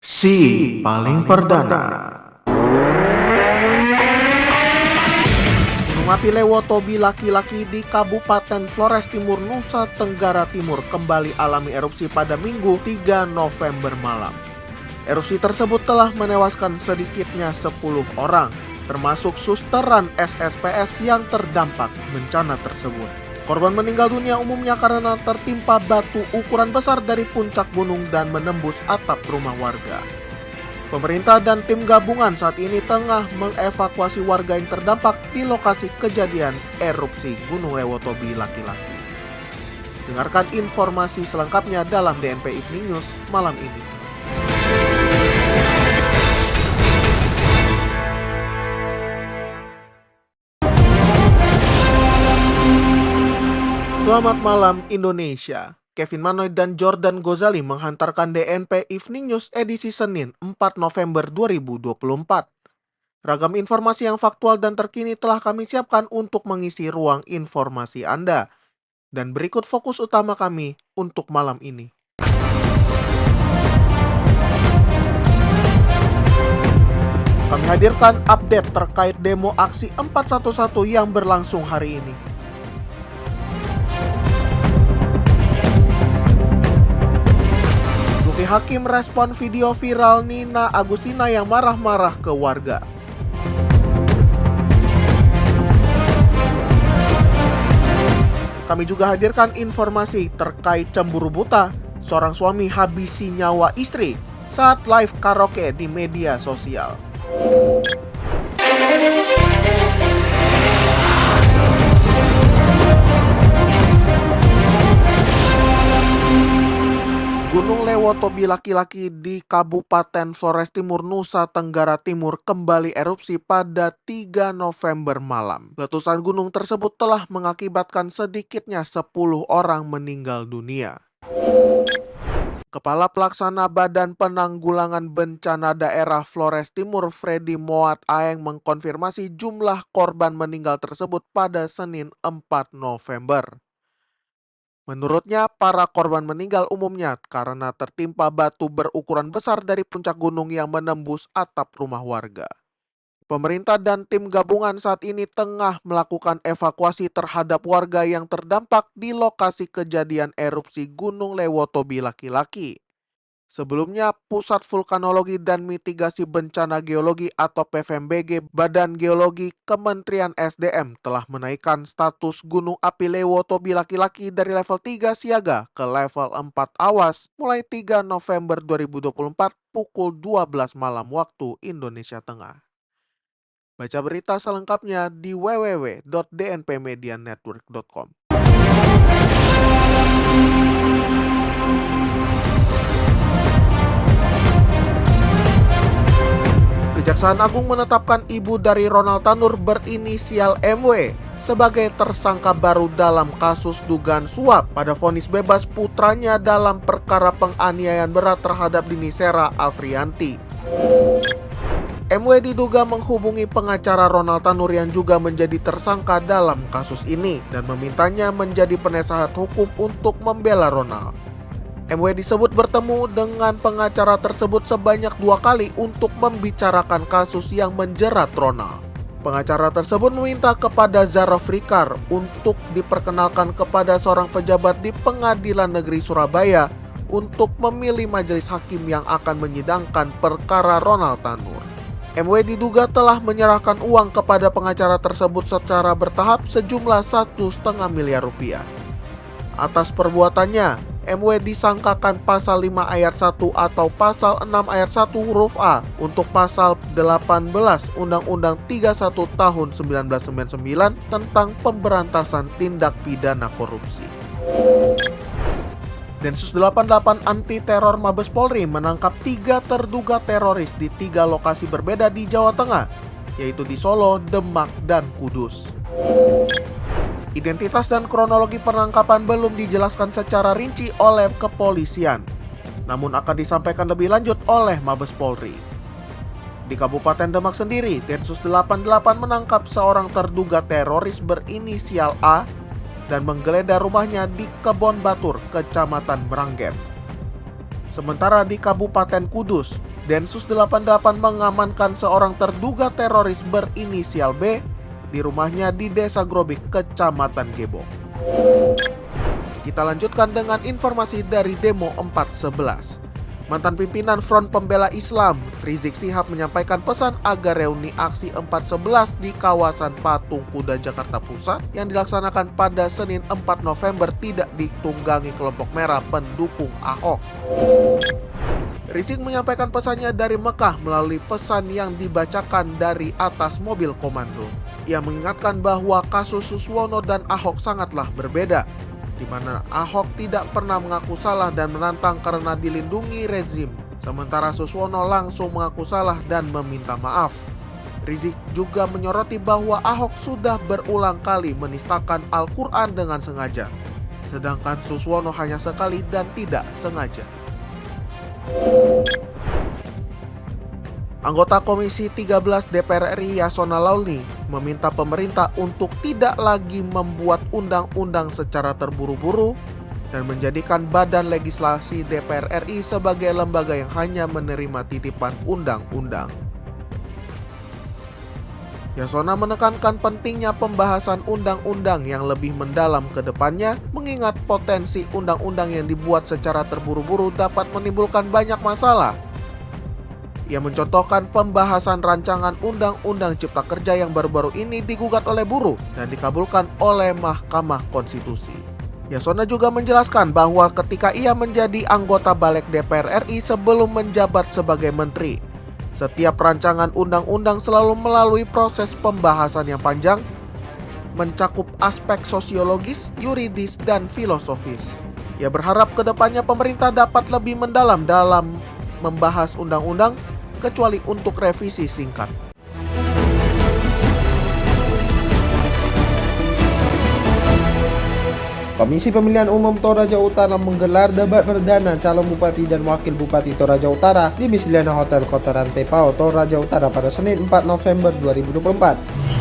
Si paling perdana. Gunung api Lewotobi laki-laki di Kabupaten Flores Timur, Nusa Tenggara Timur kembali alami erupsi pada Minggu 3 November malam. Erupsi tersebut telah menewaskan sedikitnya 10 orang, termasuk susteran SSPS yang terdampak bencana tersebut. Korban meninggal dunia umumnya karena tertimpa batu ukuran besar dari puncak gunung dan menembus atap rumah warga. Pemerintah dan tim gabungan saat ini tengah mengevakuasi warga yang terdampak di lokasi kejadian erupsi Gunung Lewotobi laki-laki. Dengarkan informasi selengkapnya dalam DNP Evening News malam ini. Selamat malam Indonesia. Kevin Manoy dan Jordan Gozali menghantarkan DNP Evening News edisi Senin 4 November 2024. Ragam informasi yang faktual dan terkini telah kami siapkan untuk mengisi ruang informasi Anda. Dan berikut fokus utama kami untuk malam ini. Kami hadirkan update terkait demo aksi 411 yang berlangsung hari ini. Hakim respon video viral Nina Agustina yang marah-marah ke warga. Kami juga hadirkan informasi terkait cemburu buta, seorang suami habisi nyawa istri saat live karaoke di media sosial. Gunung Lewotobi laki-laki di Kabupaten Flores Timur, Nusa Tenggara Timur kembali erupsi pada 3 November malam. Letusan gunung tersebut telah mengakibatkan sedikitnya 10 orang meninggal dunia. Kepala Pelaksana Badan Penanggulangan Bencana Daerah Flores Timur, Freddy Moat Aeng, mengkonfirmasi jumlah korban meninggal tersebut pada Senin 4 November. Menurutnya, para korban meninggal umumnya karena tertimpa batu berukuran besar dari puncak gunung yang menembus atap rumah warga. Pemerintah dan tim gabungan saat ini tengah melakukan evakuasi terhadap warga yang terdampak di lokasi kejadian erupsi Gunung Lewotobi laki-laki. Sebelumnya, Pusat Vulkanologi dan Mitigasi Bencana Geologi atau PVMBG Badan Geologi Kementerian SDM telah menaikkan status Gunung Api Lewotobi laki-laki dari level 3 siaga ke level 4 awas mulai 3 November 2024 pukul 12 malam waktu Indonesia Tengah. Baca berita selengkapnya di www.dnpmedianetwork.com. Kejaksaan Agung menetapkan ibu dari Ronald Tanur berinisial MW sebagai tersangka baru dalam kasus dugaan suap pada vonis bebas putranya dalam perkara penganiayaan berat terhadap Dini Sera Afrianti. MW diduga menghubungi pengacara Ronald Tanur yang juga menjadi tersangka dalam kasus ini dan memintanya menjadi penasehat hukum untuk membela Ronald. MW disebut bertemu dengan pengacara tersebut sebanyak 2 kali untuk membicarakan kasus yang menjerat Ronald. Pengacara tersebut meminta kepada Zara Frikar untuk diperkenalkan kepada seorang pejabat di Pengadilan Negeri Surabaya untuk memilih majelis hakim yang akan menyidangkan perkara Ronald Tanur. MW diduga telah menyerahkan uang kepada pengacara tersebut secara bertahap sejumlah 1,5 miliar rupiah. Atas perbuatannya, MW disangkakan pasal 5 ayat 1 atau pasal 6 ayat 1 huruf A untuk pasal 18 Undang-Undang 31 tahun 1999 tentang pemberantasan tindak pidana korupsi. Densus 88 Anti Teror Mabes Polri menangkap 3 terduga teroris di 3 lokasi berbeda di Jawa Tengah, yaitu di Solo, Demak, dan Kudus. Identitas dan kronologi penangkapan belum dijelaskan secara rinci oleh kepolisian, namun akan disampaikan lebih lanjut oleh Mabes Polri. Di Kabupaten Demak sendiri, Densus 88 menangkap seorang terduga teroris berinisial A dan menggeledah rumahnya di Kebon Batur, Kecamatan Meranggen. Sementara di Kabupaten Kudus, Densus 88 mengamankan seorang terduga teroris berinisial B di rumahnya di Desa Grobik, Kecamatan Gebong. Kita lanjutkan dengan informasi dari Demo 411. Mantan pimpinan Front Pembela Islam, Rizik Syihab menyampaikan pesan agar reuni aksi 411 di kawasan Patung Kuda Jakarta Pusat yang dilaksanakan pada Senin 4 November tidak ditunggangi kelompok merah pendukung Ahok. Rizik menyampaikan pesannya dari Mekah melalui pesan yang dibacakan dari atas mobil komando. Ia mengingatkan bahwa kasus Suswono dan Ahok sangatlah berbeda, di mana Ahok tidak pernah mengaku salah dan menantang karena dilindungi rezim, sementara Suswono langsung mengaku salah dan meminta maaf. Rizik juga menyoroti bahwa Ahok sudah berulang kali menistakan Al-Quran dengan sengaja, sedangkan Suswono hanya sekali dan tidak sengaja. Anggota Komisi 13 DPR RI Yasona Lauli meminta pemerintah untuk tidak lagi membuat undang-undang secara terburu-buru dan menjadikan Badan Legislasi DPR RI sebagai lembaga yang hanya menerima titipan undang-undang. Yasona menekankan pentingnya pembahasan undang-undang yang lebih mendalam ke depannya, mengingat potensi undang-undang yang dibuat secara terburu-buru dapat menimbulkan banyak masalah. Ia mencontohkan pembahasan rancangan Undang-Undang Cipta Kerja yang baru-baru ini digugat oleh buruh dan dikabulkan oleh Mahkamah Konstitusi. Yasona juga menjelaskan bahwa ketika ia menjadi anggota Balik DPR RI sebelum menjabat sebagai menteri, setiap rancangan undang-undang selalu melalui proses pembahasan yang panjang, mencakup aspek sosiologis, yuridis, dan filosofis. Ia berharap kedepannya pemerintah dapat lebih mendalam dalam membahas undang-undang, kecuali untuk revisi singkat. Komisi Pemilihan Umum Toraja Utara menggelar debat perdana calon bupati dan wakil bupati Toraja Utara di Misliana Hotel Kota Rantepao, Toraja Utara pada Senin 4 November 2024.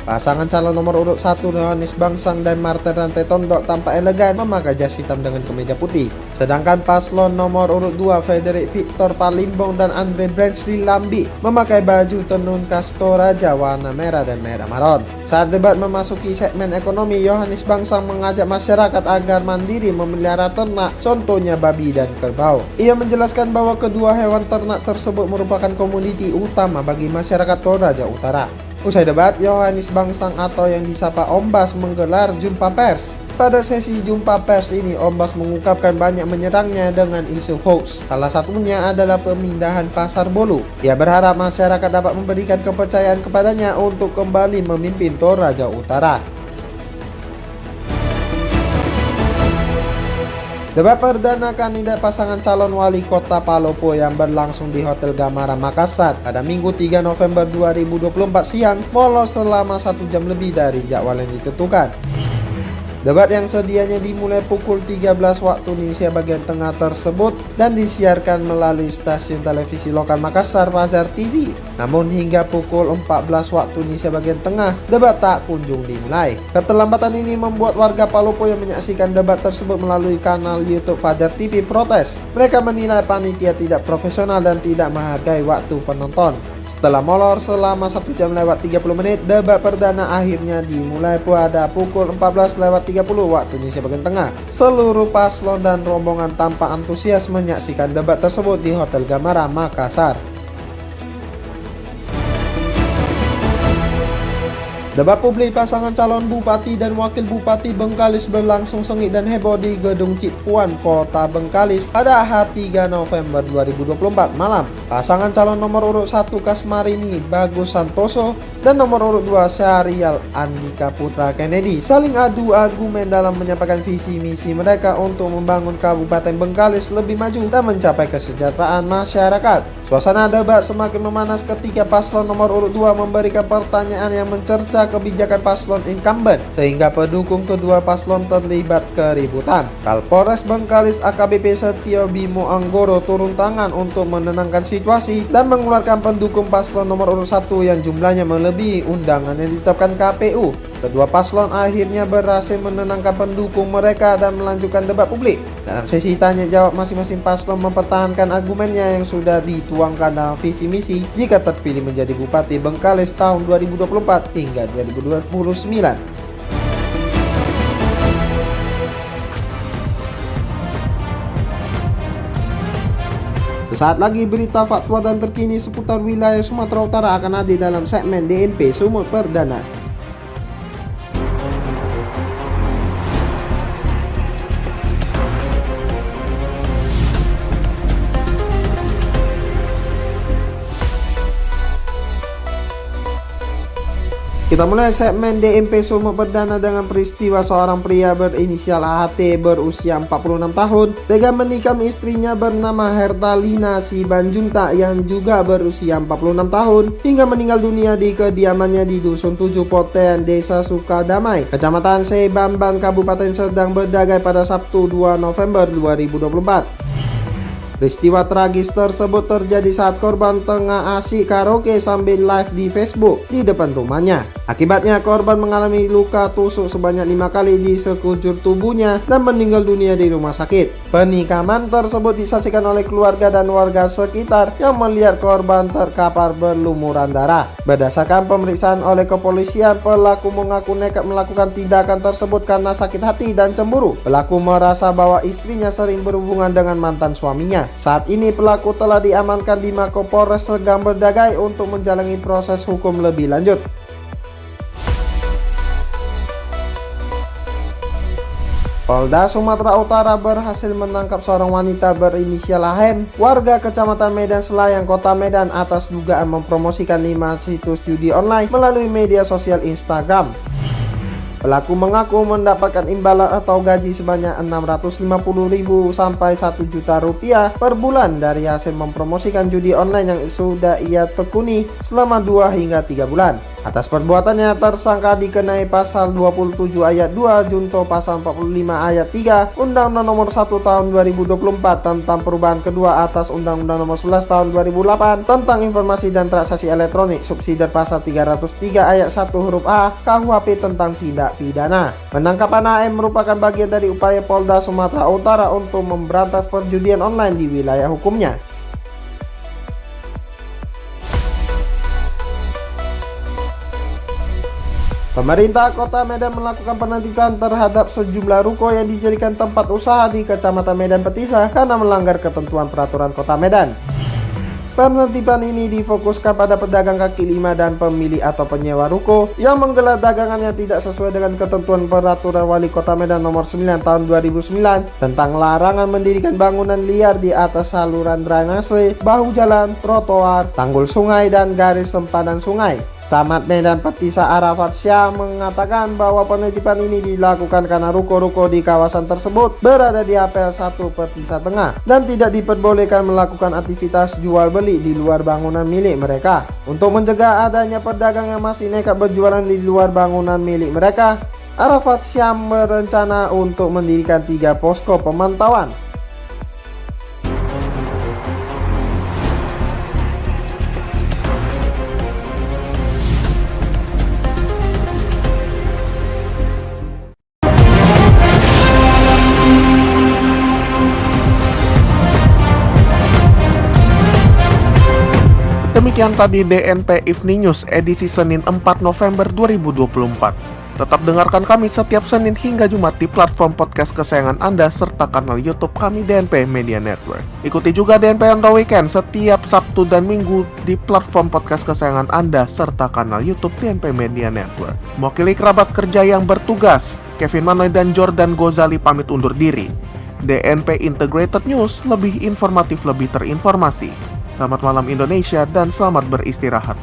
Pasangan calon nomor urut 1 Yohanes Bangsang dan Martin Rantai Tondok tampak elegan memakai jas hitam dengan kemeja putih. Sedangkan paslon nomor urut 2 Frederick Victor Palimbong dan Andre Bransley Lambi memakai baju tenun khas Toraja warna merah dan merah maron. Saat debat memasuki segmen ekonomi, Yohanes Bangsang mengajak masyarakat agar mandiri memelihara ternak, contohnya babi dan kerbau. Ia menjelaskan bahwa kedua hewan ternak tersebut merupakan komoditi utama bagi masyarakat Toraja Utara. Usai debat, Yohanes Bangsang atau yang disapa Ombas menggelar jumpa pers. Pada sesi jumpa pers ini, Ombas mengungkapkan banyak menyerangnya dengan isu hoax. Salah satunya adalah pemindahan Pasar Bolu. Ia berharap masyarakat dapat memberikan kepercayaan kepadanya untuk kembali memimpin Toraja Utara. Debat perdana kandidat pasangan calon wali kota Palopo yang berlangsung di Hotel Gamara Makassar pada Minggu 3 November 2024 siang molor selama 1 jam lebih dari jadwal yang ditentukan. Debat yang sedianya dimulai pukul 13 waktu Indonesia bagian tengah tersebut dan disiarkan melalui stasiun televisi lokal Makassar Fajar TV. Namun hingga pukul 14 waktu Indonesia bagian tengah, debat tak kunjung dimulai. Keterlambatan ini membuat warga Palopo yang menyaksikan debat tersebut melalui kanal YouTube Fajar TV protes. Mereka menilai panitia tidak profesional dan tidak menghargai waktu penonton. Setelah molor selama 1 jam lewat 30 menit, debat perdana akhirnya dimulai pada pukul 14 lewat 30 waktu Indonesia bagian tengah. Seluruh paslon dan rombongan tampak antusias menyaksikan debat tersebut di Hotel Gamara Makassar. Debat publik pasangan calon bupati dan wakil bupati Bengkalis berlangsung sengit dan heboh di Gedung Cipuan, Kota Bengkalis pada H3 November 2024 malam. Pasangan calon nomor urut 1 Kasmarini Bagus Santoso dan nomor urut 2 Syahrial Andika Putra Kennedy saling adu argumen dalam menyampaikan visi misi mereka untuk membangun Kabupaten Bengkalis lebih maju dan mencapai kesejahteraan masyarakat. Suasana debat semakin memanas ketika paslon nomor urut 2 memberikan pertanyaan yang mencerca membela kebijakan paslon incumbent sehingga pendukung kedua paslon terlibat keributan. Kapolres Bengkalis AKBP Setio Bimo Anggoro turun tangan untuk menenangkan situasi dan mengeluarkan pendukung paslon nomor urut 1 yang jumlahnya melebihi undangan yang ditetapkan KPU. Kedua paslon akhirnya berhasil menenangkan pendukung mereka dan melanjutkan debat publik. Dalam sesi tanya jawab, masing-masing paslon mempertahankan argumennya yang sudah dituangkan dalam visi misi jika terpilih menjadi Bupati Bengkalis tahun 2024 hingga 2029. Sesaat lagi berita faktual dan terkini seputar wilayah Sumatera Utara akan hadir dalam segmen DNP Sumut Perdana. Kita mulai segmen DNP Sumut Perdana dengan peristiwa seorang pria berinisial AHT berusia 46 tahun tega menikam istrinya bernama Hertalina Sibanjunta yang juga berusia 46 tahun hingga meninggal dunia di kediamannya di Dusun 7 Potean, Desa Sukadamai, Kecamatan Sebamban, Kabupaten Serdang Bedagai pada Sabtu 2 November 2024. Peristiwa tragis tersebut terjadi saat korban tengah asyik karaoke sambil live di Facebook di depan rumahnya. Akibatnya korban mengalami luka tusuk sebanyak 5 kali di sekujur tubuhnya dan meninggal dunia di rumah sakit. Penikaman tersebut disaksikan oleh keluarga dan warga sekitar yang melihat korban terkapar berlumuran darah. Berdasarkan pemeriksaan oleh kepolisian, pelaku mengaku nekat melakukan tindakan tersebut karena sakit hati dan cemburu. Pelaku merasa bahwa istrinya sering berhubungan dengan mantan suaminya. Saat ini pelaku telah diamankan di Mako Polres Serdang Bedagai untuk menjalani proses hukum lebih lanjut. Polda Sumatera Utara berhasil menangkap seorang wanita berinisial HM, warga Kecamatan Medan Selayang, Kota Medan atas dugaan mempromosikan 5 situs judi online melalui media sosial Instagram. Pelaku mengaku mendapatkan imbalan atau gaji sebanyak Rp650.000 sampai Rp1.000.000 per bulan dari hasil mempromosikan judi online yang sudah ia tekuni selama 2 hingga 3 bulan. Atas perbuatannya, tersangka dikenai pasal 27 ayat 2 junto pasal 45 ayat 3 Undang-Undang Nomor 1 Tahun 2024 tentang perubahan kedua atas Undang-Undang Nomor 11 Tahun 2008 tentang informasi dan transaksi elektronik, subsidiar pasal 303 ayat 1 huruf A KUHP tentang tindak pidana. Penangkapan AM merupakan bagian dari upaya Polda Sumatera Utara untuk memberantas perjudian online di wilayah hukumnya. Pemerintah Kota Medan melakukan penertiban terhadap sejumlah ruko yang dijadikan tempat usaha di Kecamatan Medan Petisa karena melanggar ketentuan peraturan Kota Medan. Penertiban ini difokuskan pada pedagang kaki lima dan pemilik atau penyewa ruko yang menggelar dagangannya tidak sesuai dengan ketentuan peraturan Wali Kota Medan Nomor 9 Tahun 2009 tentang larangan mendirikan bangunan liar di atas saluran drainase, bahu jalan, trotoar, tanggul sungai, dan garis sempadan sungai. Camat Medan Petisa Arafat Syah mengatakan bahwa penertiban ini dilakukan karena ruko-ruko di kawasan tersebut berada di APL 1 Petisa Tengah dan tidak diperbolehkan melakukan aktivitas jual beli di luar bangunan milik mereka. Untuk mencegah adanya pedagang yang masih nekat berjualan di luar bangunan milik mereka, Arafat Syah berencana untuk mendirikan 3 posko pemantauan. Demikian tadi DNP Evening News edisi Senin 4 November 2024. Tetap dengarkan kami setiap Senin hingga Jumat di platform podcast kesayangan Anda serta kanal YouTube kami DNP Media Network. Ikuti juga DNP on the Weekend setiap Sabtu dan Minggu di platform podcast kesayangan Anda serta kanal YouTube DNP Media Network. Mewakili kerabat kerja yang bertugas, Kevin Manoy dan Jordan Gozali pamit undur diri. DNP Integrated News, lebih informatif, lebih terinformasi. Selamat malam Indonesia dan selamat beristirahat.